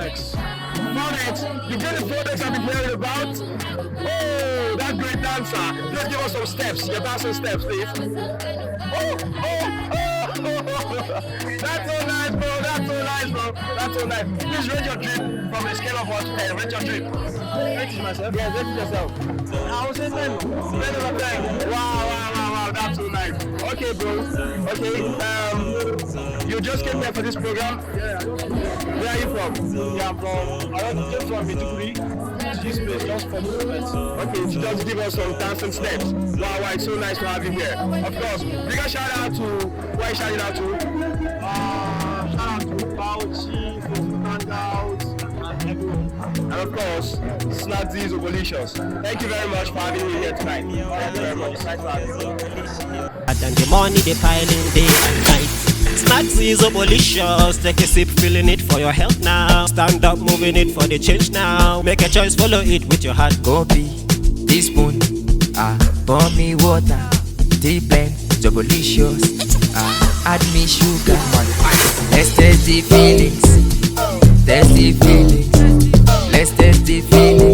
Phonex. Phonex, you get the Phonex I've been hearing about? Oh, that great dancer. Just give us some steps, your dancing steps, please. Oh, oh, oh. That's so nice, bro. That's so nice, bro. That's so nice. Please rate your drip from a scale of 1 to 10. Rate your drip. Rate it myself? Yeah, rate it yourself. I would say 10. 10 over 10. Wow. That's so nice. Okay, bro. Okay, you just came here for this program? Yeah. Where are you from? Yeah, I'm from, I just from Maiduguri. This place just for movements. Okay, so just give us some dancing steps. Wow, it's so nice to have you here. Of course, bigger shout out to, who are you shouting out to? Shout out to Bauchi, Hangout, and everyone. And of course, Snaxy is delicious. Thank you very much for having me here tonight. Thank you very much. It's nice to have you. And the money they piling day and night. Snaxy is delicious. Take a sip, feeling it for your health now. Stand up, moving it for the change now. Make a choice, follow it with your heart. Kopi, teaspoon, pour me water. Tea blend, delicious. Add me sugar. Let's test the feelings. Test the feelings. Let's test the feelings.